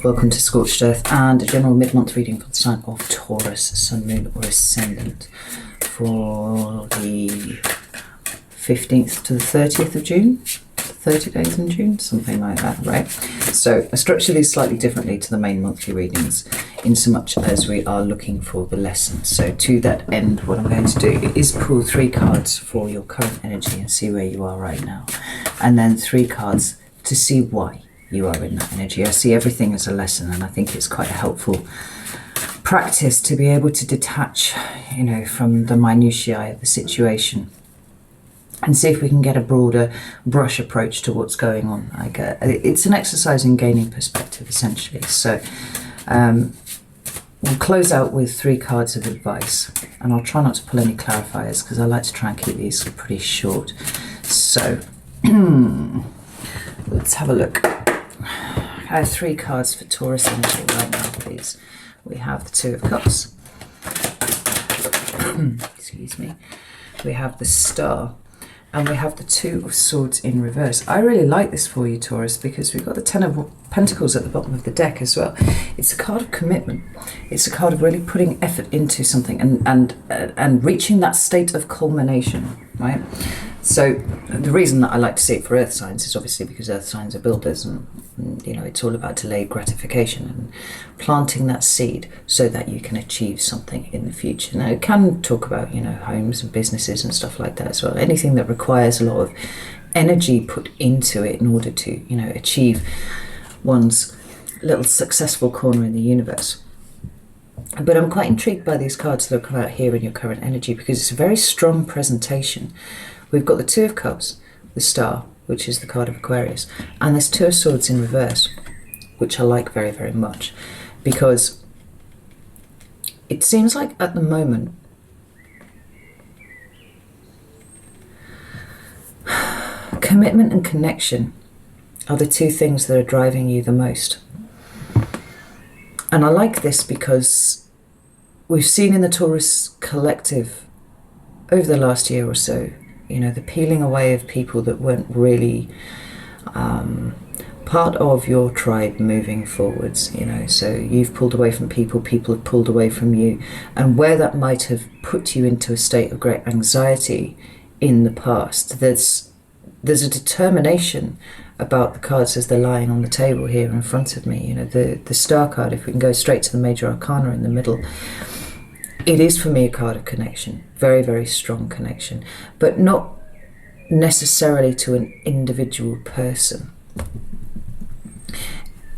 Welcome to Scorched Earth and a general mid-month reading for the sign of Taurus, Sun, Moon or Ascendant for the 15th to the 30th of June, 30 days in June, something like that, right? So I structure these slightly differently to the main monthly readings in so much as we are looking for the lesson. So to that end, what I'm going to do is pull 3 cards for your current energy and see where you are right now, and then 3 cards to see why you are in that energy. I see everything as a lesson, and I think it's quite a helpful practice to be able to detach, you know, from the minutiae of the situation and see if we can get a broader brush approach to what's going on. Like it's an exercise in gaining perspective, essentially. So we'll close out with 3 cards of advice, and I'll try not to pull any clarifiers because I like to try and keep these pretty short. So let's have a look. I have 3 cards for Taurus energy right now, please. We have the 2 of Cups. Excuse me. We have the Star. And we have the 2 of Swords in reverse. I really like this for you, Taurus, because we've got the 10 of Pentacles at the bottom of the deck as well. It's a card of commitment. It's a card of really putting effort into something and reaching that state of culmination, right? So the reason that I like to see it for earth signs is obviously because earth signs are builders, and you know, it's all about delayed gratification and planting that seed so that you can achieve something in the future. Now it can talk about, you know, homes and businesses and stuff like that as well. Anything that requires a lot of energy put into it in order to, you know, achieve one's little successful corner in the universe. But I'm quite intrigued by these cards that come out here in your current energy because it's a very strong presentation. We've got the 2 of Cups, the Star, which is the card of Aquarius, and there's 2 of Swords in reverse, which I like very, very much, because it seems like at the moment commitment and connection are the 2 things that are driving you the most. And I like this because we've seen in the Taurus collective over the last year or so, you know, the peeling away of people that weren't really part of your tribe moving forwards, you know. So you've pulled away from people, people have pulled away from you, and where that might have put you into a state of great anxiety in the past, there's a determination about the cards as they're lying on the table here in front of me. You know, the Star card, if we can go straight to the Major Arcana in the middle, it is for me a card of connection, very, very strong connection, but not necessarily to an individual person.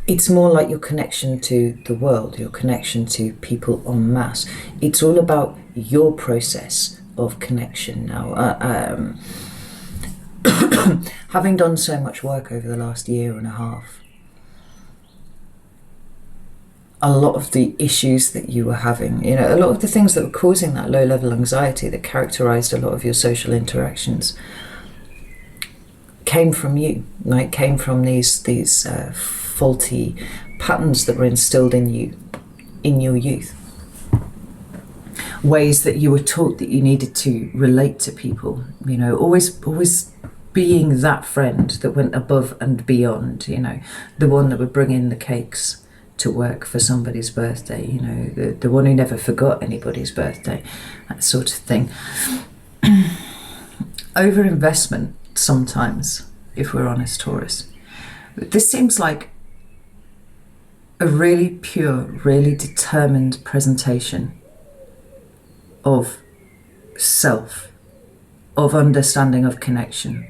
It's more like your connection to the world, your connection to people en masse. It's all about your process of connection now. Having done so much work over the last year and a half, a lot of the issues that you were having, you know, a lot of the things that were causing that low-level anxiety that characterized a lot of your social interactions came from you, like came from these faulty patterns that were instilled in you in your youth. Ways that you were taught that you needed to relate to people, you know, always being that friend that went above and beyond, you know, the one that would bring in the cakes to work for somebody's birthday, you know, the one who never forgot anybody's birthday, that sort of thing. Overinvestment sometimes, if we're honest, Taurus. This seems like a really pure, really determined presentation of self, of understanding, of connection.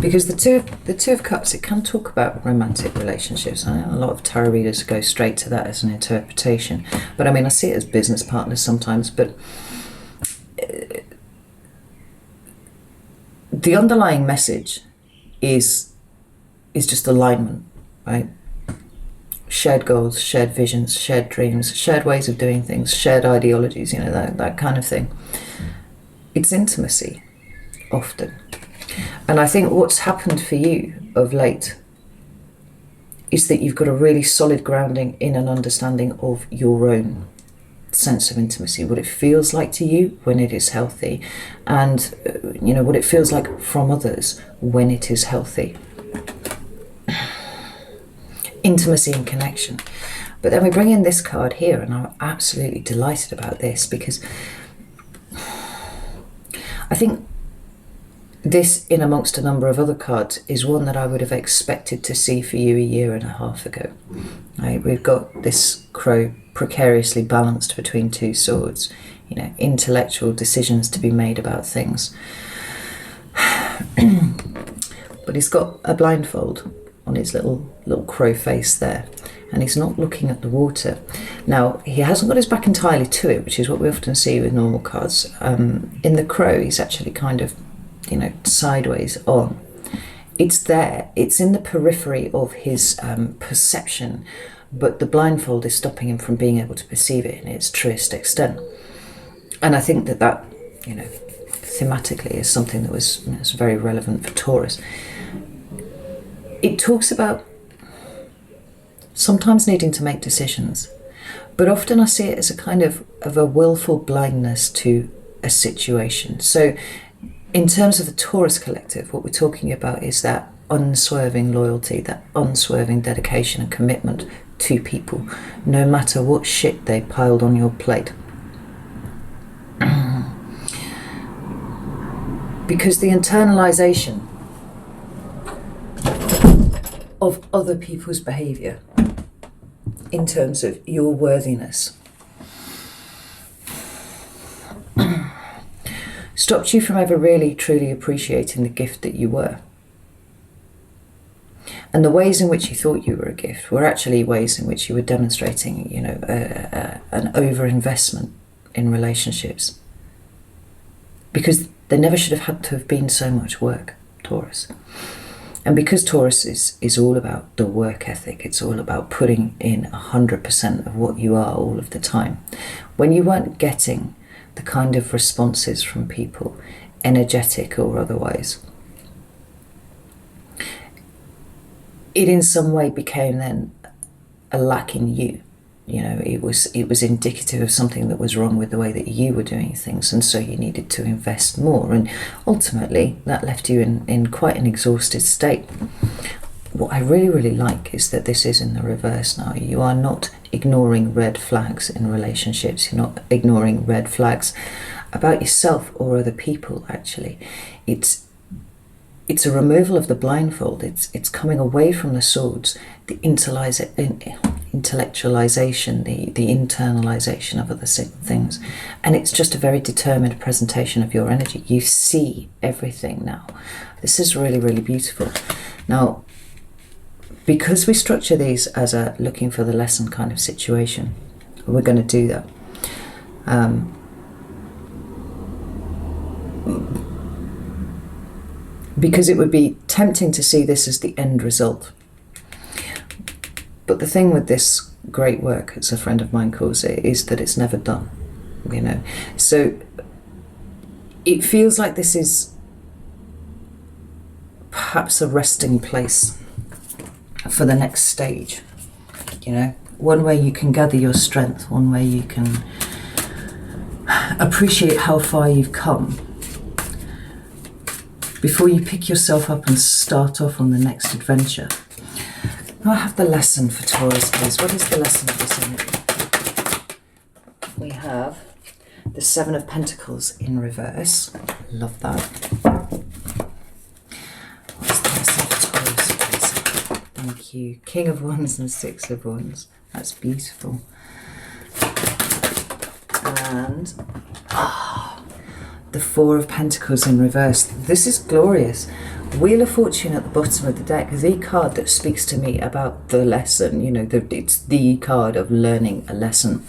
Because the two of Cups, it can talk about romantic relationships. I know a lot of tarot readers go straight to that as an interpretation, but I mean, I see it as business partners sometimes. But the underlying message is just alignment, right? Shared goals, shared visions, shared dreams, shared ways of doing things, shared ideologies, you know, that kind of thing. It's intimacy, often. And I think what's happened for you of late is that you've got a really solid grounding in an understanding of your own sense of intimacy, what it feels like to you when it is healthy, and you know, what it feels like from others when it is healthy. intimacy and connection. But then we bring in this card here, and I'm absolutely delighted about this, because I think this, in amongst a number of other cards, is one that I would have expected to see for you a year and a half ago. Right? We've got this crow precariously balanced between two swords, you know, intellectual decisions to be made about things. But he's got a blindfold on his little crow face there, and he's not looking at the water. Now, he hasn't got his back entirely to it, which is what we often see with normal cards. In the crow, he's actually kind of, you know, sideways on. It's there, it's in the periphery of his perception, but the blindfold is stopping him from being able to perceive it in its truest extent. And I think that, you know, thematically is something that was very relevant for Taurus. It talks about sometimes needing to make decisions, but often I see it as a kind of a willful blindness to a situation. So in terms of the Taurus collective, what we're talking about is that unswerving loyalty, that unswerving dedication and commitment to people, no matter what shit they piled on your plate. Because the internalization of other people's behaviour in terms of your worthiness stopped you from ever really truly appreciating the gift that you were. And the ways in which you thought you were a gift were actually ways in which you were demonstrating, you know, an overinvestment in relationships. Because they never should have had to have been so much work, Taurus. And because Taurus is all about the work ethic, it's all about putting in 100% of what you are all of the time. When you weren't getting the kind of responses from people, energetic or otherwise, it in some way became then a lack in you. You know, it was indicative of something that was wrong with the way that you were doing things, and so you needed to invest more, and ultimately that left you in quite an exhausted state. What I really, really like is that this is in the reverse now. You are not ignoring red flags in relationships. You're not ignoring red flags about yourself or other people, actually. It's a removal of the blindfold. It's coming away from the swords, the intellectualization, the internalization of other things. And it's just a very determined presentation of your energy. You see everything now. This is really, really beautiful. Now, because we structure these as a looking for the lesson kind of situation, we're going to do that. Because it would be tempting to see this as the end result. But the thing with this great work, as a friend of mine calls it, is that it's never done, you know. So it feels like this is perhaps a resting place for the next stage, you know. One where you can gather your strength, one where you can appreciate how far you've come before you pick yourself up and start off on the next adventure. Now I have the lesson for Taurus, please. What is the lesson of this energy? We have the Seven of Pentacles in reverse. Love that. What's the lesson for Taurus, please? Thank you. King of Wands and Six of Wands. That's beautiful. And the Four of Pentacles in reverse. This is glorious. Wheel of Fortune at the bottom of the deck, the card that speaks to me about the lesson. You know, it's the card of learning a lesson.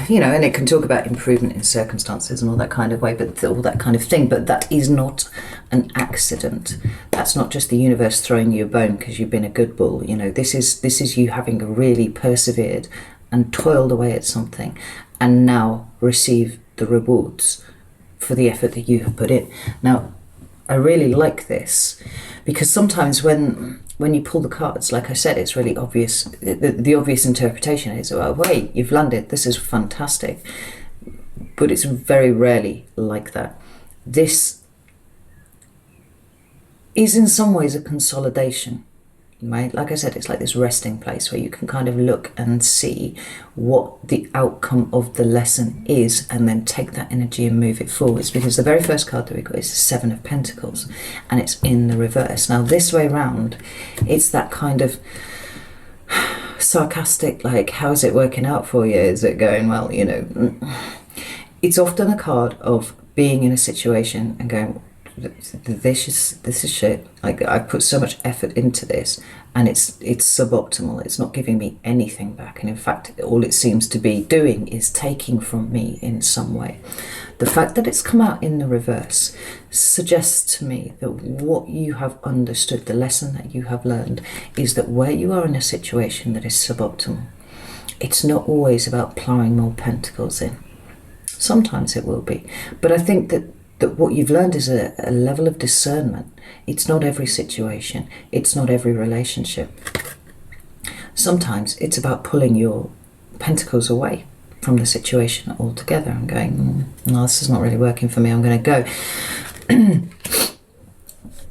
You know, and it can talk about improvement in circumstances and all that kind of way, but all that kind of thing. But that is not an accident. That's not just the universe throwing you a bone because you've been a good bull. You know, this is you having really persevered and toiled away at something, and now receive the rewards for the effort that you have put in. Now, I really like this because sometimes when you pull the cards, like I said, it's really obvious. The obvious interpretation is, well, wait, you've landed, this is fantastic. But it's very rarely like that. This is in some ways a consolidation. right? Like I said, it's like this resting place where you can kind of look and see what the outcome of the lesson is, and then take that energy and move it forwards. Because the very first card that we got is the Seven of Pentacles, and it's in the reverse. Now this way round, it's that kind of sarcastic, like, how's it working out for you? Is it going well? You know, it's often a card of being in a situation and going, this is shit. Like, I put so much effort into this, and it's suboptimal. It's not giving me anything back, and in fact, all it seems to be doing is taking from me in some way. The fact that it's come out in the reverse suggests to me that what you have understood, the lesson that you have learned, is that where you are in a situation that is suboptimal, it's not always about ploughing more pentacles in. Sometimes it will be, but I think that what you've learned is a level of discernment. It's not every situation, it's not every relationship. Sometimes it's about pulling your pentacles away from the situation altogether and going, no, this is not really working for me, I'm going to go.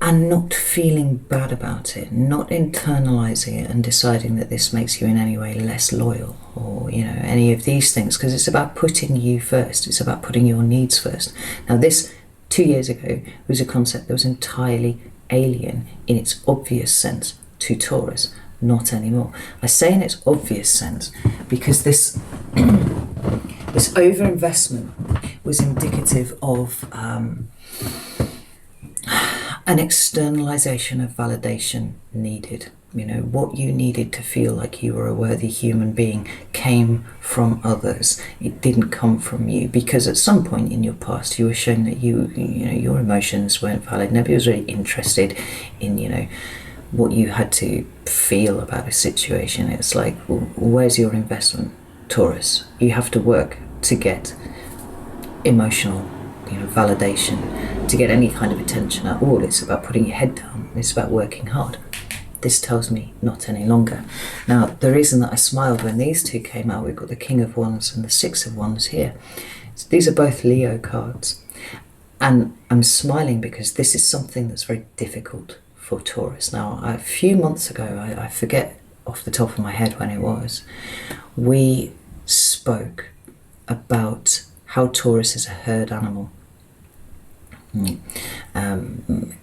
And not feeling bad about it, not internalizing it and deciding that this makes you in any way less loyal, or, you know, any of these things, because it's about putting you first. It's about putting your needs first. Now this, 2 years ago, was a concept that was entirely alien in its obvious sense to Taurus. Not anymore. I say in its obvious sense because this this overinvestment was indicative of an externalization of validation needed. You know, what you needed to feel like you were a worthy human being came from others. It didn't come from you, because at some point in your past you were shown that you know, your emotions weren't valid. Nobody was really interested in, you know, what you had to feel about a situation. It's like, well, where's your investment, Taurus? You have to work to get emotional, you know, validation, to get any kind of attention at all. It's about putting your head down. It's about working hard. This tells me not any longer. Now, the reason that I smiled when these two came out, we've got the King of Wands and the Six of Wands here. So these are both Leo cards. And I'm smiling because this is something that's very difficult for Taurus. Now, a few months ago, I forget off the top of my head when it was, we spoke about how Taurus is a herd animal.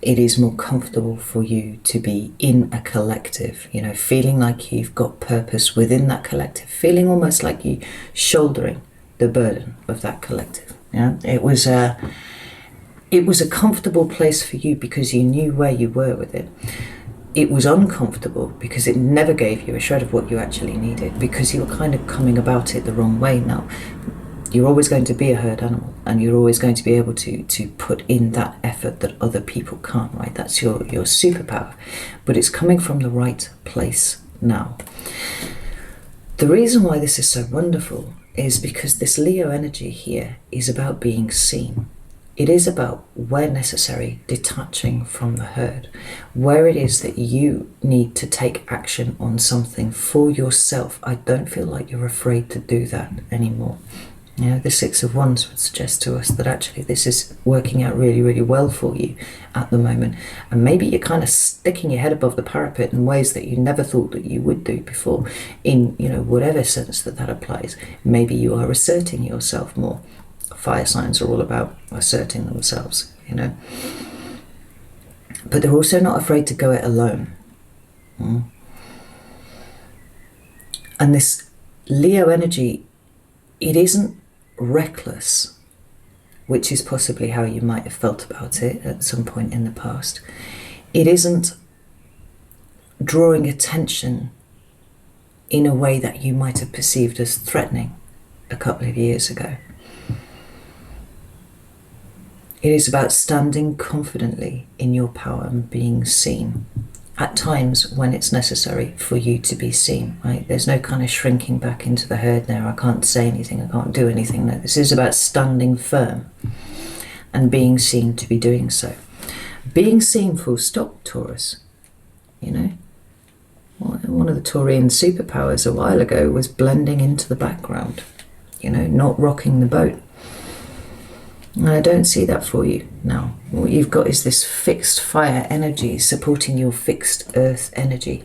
It is more comfortable for you to be in a collective, you know, feeling like you've got purpose within that collective, feeling almost like you shouldering the burden of that collective. Yeah, it was a comfortable place for you because you knew where you were with it. It was uncomfortable because it never gave you a shred of what you actually needed, because you were kind of coming about it the wrong way. Now, you're always going to be a herd animal, and you're always going to be able to put in that effort that other people can't, right? That's your superpower, but it's coming from the right place now. The reason why this is so wonderful is because this Leo energy here is about being seen. It is about, where necessary, detaching from the herd. Where it is that you need to take action on something for yourself, I don't feel like you're afraid to do that anymore. You know, the Six of Wands would suggest to us that actually this is working out really, really well for you at the moment. And maybe you're kind of sticking your head above the parapet in ways that you never thought that you would do before, in, you know, whatever sense that applies. Maybe you are asserting yourself more. Fire signs are all about asserting themselves, you know. But they're also not afraid to go it alone. And this Leo energy, it isn't reckless, which is possibly how you might have felt about it at some point in the past. It isn't drawing attention in a way that you might have perceived as threatening a couple of years ago. It is about standing confidently in your power and being seen at times when it's necessary for you to be seen, right? There's no kind of shrinking back into the herd now. I can't say anything, I can't do anything. No, this is about standing firm and being seen to be doing so. Being seen, full stop, Taurus. You know, one of the Taurian superpowers a while ago was blending into the background, you know, not rocking the boat. And I don't see that for you now. What you've got is this fixed fire energy supporting your fixed earth energy.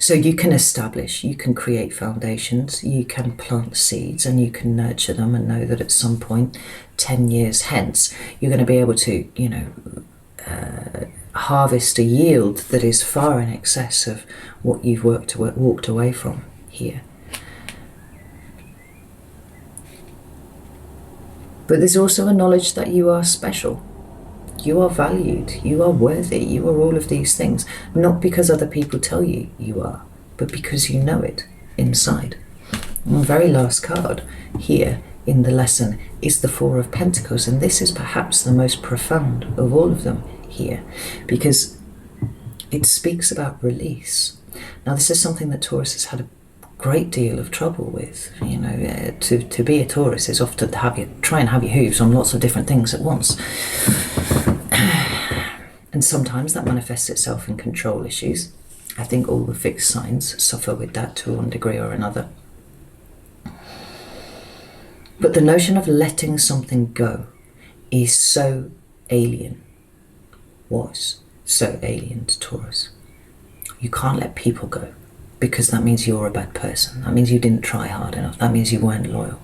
So you can establish, you can create foundations, you can plant seeds, and you can nurture them and know that at some point, 10 years hence, you're going to be able to, you know, harvest a yield that is far in excess of what you've walked away from here. But there's also a knowledge that you are special. You are valued, you are worthy, you are all of these things, not because other people tell you you are, but because you know it inside. And the very last card here in the lesson is the Four of Pentacles, and this is perhaps the most profound of all of them here, because it speaks about release. Now, this is something that Taurus has had a great deal of trouble with. You know, to be a Taurus is often to try and have your hooves on lots of different things at once. And sometimes that manifests itself in control issues. I think all the fixed signs suffer with that to one degree or another. But the notion of letting something go is so alien, was so alien to Taurus. You can't let people go, because that means you're a bad person. That means you didn't try hard enough. That means you weren't loyal.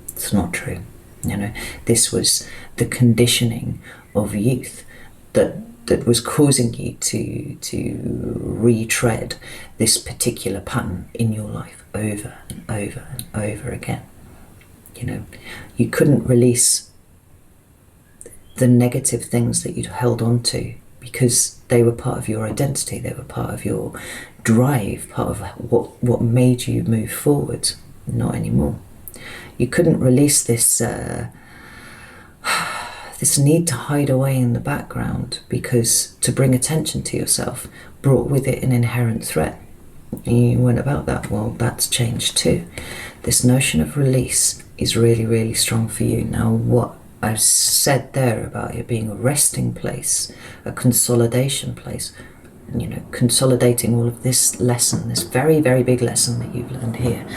It's not true. You know, this was the conditioning of youth that was causing you to retread this particular pattern in your life over and over and over again. You know, you couldn't release the negative things that you'd held on to because they were part of your identity, they were part of your drive, part of what made you move forward. Not anymore. You couldn't release this this need to hide away in the background, because to bring attention to yourself brought with it an inherent threat. You went about that. Well, that's changed too. This notion of release is really, really strong for you. Now, what I've said there about it being a resting place, a consolidation place, you know, consolidating all of this lesson, this very, very big lesson that you've learned here,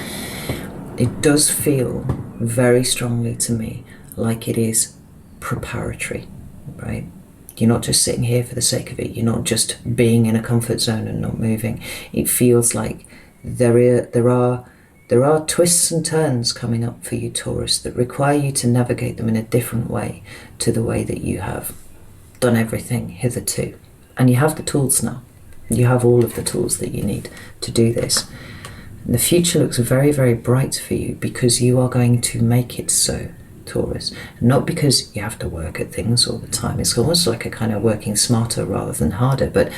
it does feel very strongly to me like it is preparatory, right? You're not just sitting here for the sake of it. You're not just being in a comfort zone and not moving. It feels like there are twists and turns coming up for you, Taurus, that require you to navigate them in a different way to the way that you have done everything hitherto. And you have the tools now. You have all of the tools that you need to do this. And the future looks very, very bright for you, because you are going to make it so, Taurus. Not because you have to work at things all the time. It's almost like a kind of working smarter rather than harder. But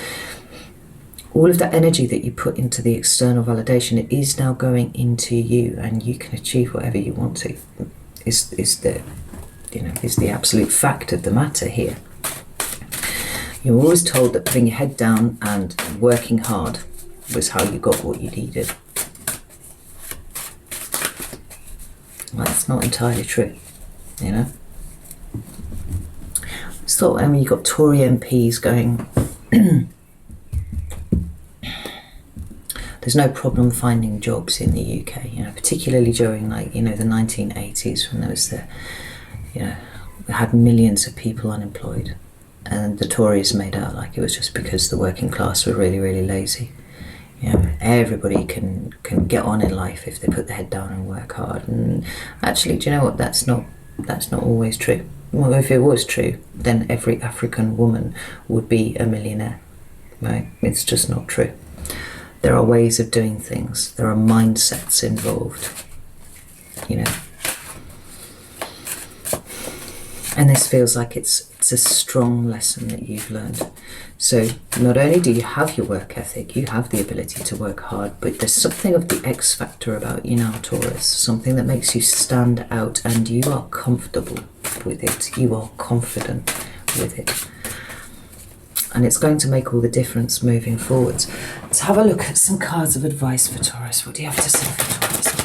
all of that energy that you put into the external validation, it is now going into you, and you can achieve whatever you want to. Is the absolute fact of the matter here. You're always told that putting your head down and working hard was how you got what you needed. Well, that's not entirely true, you know. So, I mean, you've got Tory MPs going, there's no problem finding jobs in the UK, you know, particularly during, like, you know, the 1980s, when there was we had millions of people unemployed, and the Tories made out like it was just because the working class were really, really lazy. You know, everybody can get on in life if they put their head down and work hard. And actually, do you know what? That's not always true. Well, if it was true, then every African woman would be a millionaire, right? It's just not true. There are ways of doing things. There are mindsets involved, you know. And this feels like it's a strong lesson that you've learned. So not only do you have your work ethic, you have the ability to work hard, but there's something of the X factor about you now, Taurus, something that makes you stand out, and you are comfortable with it. You are confident with it. And it's going to make all the difference moving forwards. Let's have a look at some cards of advice for Taurus. What do you have to say for Taurus, please?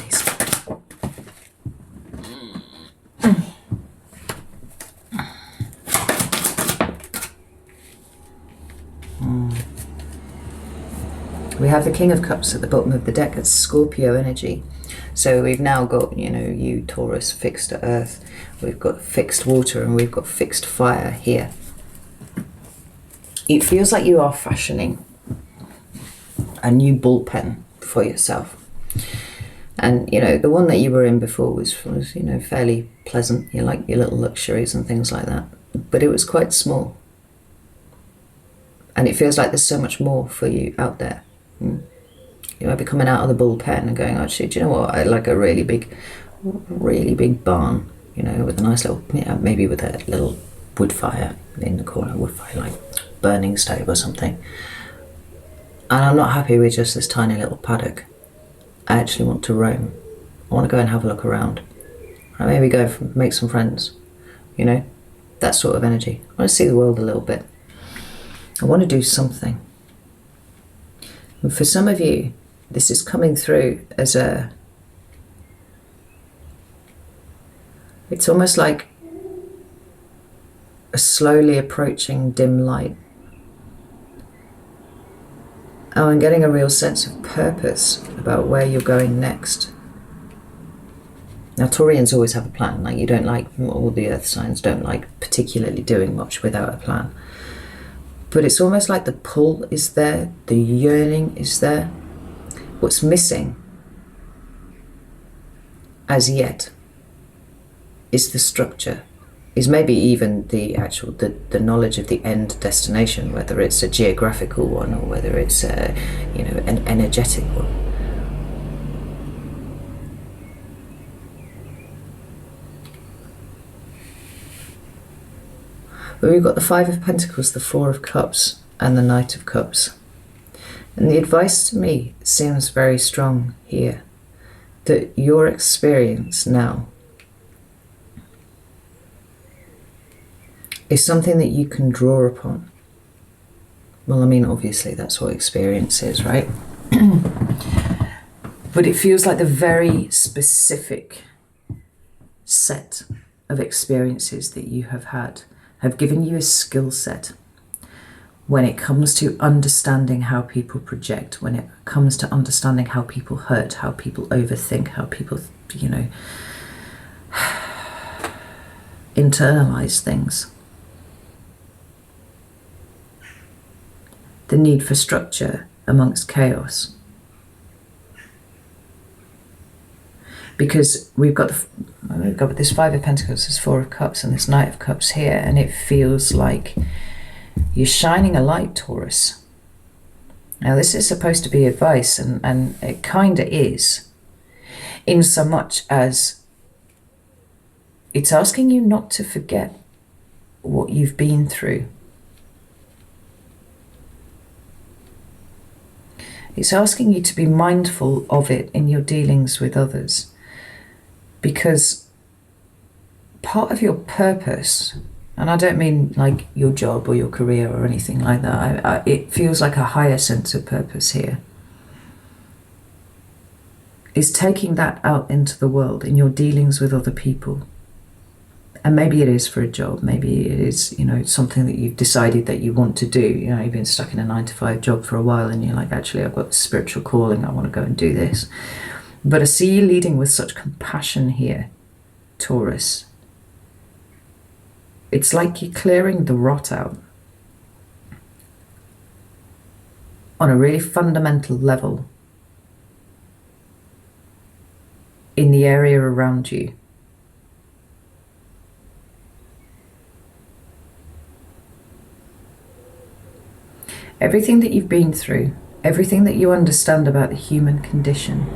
We have the King of Cups at the bottom of the deck. It's Scorpio energy. So we've now got, you know, you Taurus fixed to earth. We've got fixed water, and we've got fixed fire here. It feels like you are fashioning a new bullpen for yourself. And, you know, the one that you were in before was you know, fairly pleasant. You like your little luxuries and things like that. But it was quite small. And it feels like there's so much more for you out there. You might be coming out of the bullpen and going, actually, do you know what? I like a really big barn, you know, with a nice little, maybe with a little wood fire in the corner, like burning stove or something. And I'm not happy with just this tiny little paddock. I actually want to roam. I want to go and have a look around. I maybe go make some friends, you know, that sort of energy. I want to see the world a little bit. I want to do something. And for some of you, this is coming through as it's almost like a slowly approaching dim light. Oh, I'm getting a real sense of purpose about where you're going next. Now, Taurians always have a plan. Like, you don't like, all the earth signs don't like particularly doing much without a plan. But it's almost like the pull is there, the yearning is there. What's missing, as yet, is the structure, is maybe even the actual, the knowledge of the end destination, whether it's a geographical one or whether it's a, you know, an energetic one. But we've got the Five of Pentacles, the Four of Cups, and the Knight of Cups. And the advice to me seems very strong here, that your experience now is something that you can draw upon. Well, I mean, obviously that's what experience is, right? But it feels like the very specific set of experiences that you have had have given you a skill set when it comes to understanding how people project, when it comes to understanding how people hurt, how people overthink, how people, you know, internalize things. The need for structure amongst chaos. Because we've got this Five of Pentacles, this Four of Cups, and this Knight of Cups here, and it feels like you're shining a light, Taurus. Now, this is supposed to be advice, and it kind of is, in so much as it's asking you not to forget what you've been through. It's asking you to be mindful of it in your dealings with others. Because part of your purpose, and I don't mean like your job or your career or anything like that, it feels like a higher sense of purpose here, is taking that out into the world in your dealings with other people. And maybe it is for a job, maybe it is, you know, something that you've decided that you want to do. You know, you've been stuck in a 9-to-5 job for a while and you're like, actually, I've got a spiritual calling, I want to go and do this. But I see you leading with such compassion here, Taurus. It's like you're clearing the rot out on a really fundamental level in the area around you. Everything that you've been through, everything that you understand about the human condition,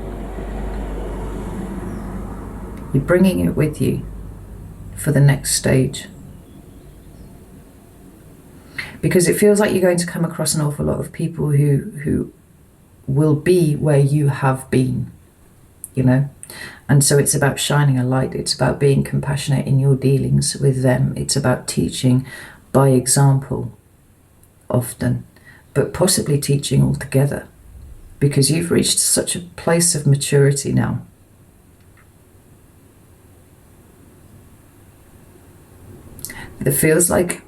you're bringing it with you for the next stage. Because it feels like you're going to come across an awful lot of people who will be where you have been, you know? And so it's about shining a light. It's about being compassionate in your dealings with them. It's about teaching by example often, but possibly teaching altogether, because you've reached such a place of maturity now. It feels like,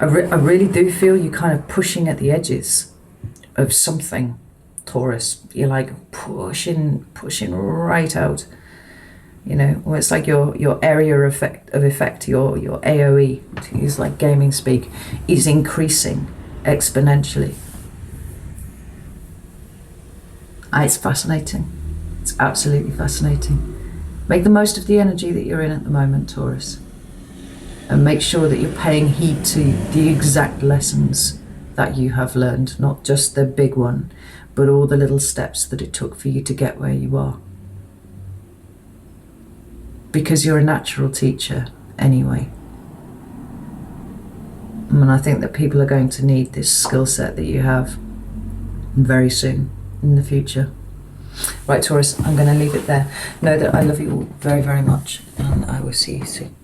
I really do feel you kind of pushing at the edges of something, Taurus. You're like pushing right out. You know, well, it's like your area of effect, your AOE, to use like gaming speak, is increasing exponentially. It's fascinating. It's absolutely fascinating. Make the most of the energy that you're in at the moment, Taurus. And make sure that you're paying heed to the exact lessons that you have learned, not just the big one, but all the little steps that it took for you to get where you are. Because you're a natural teacher anyway. And I think that people are going to need this skill set that you have very soon in the future. Right, Taurus, I'm going to leave it there. Know that I love you all very, very much, and I will see you soon.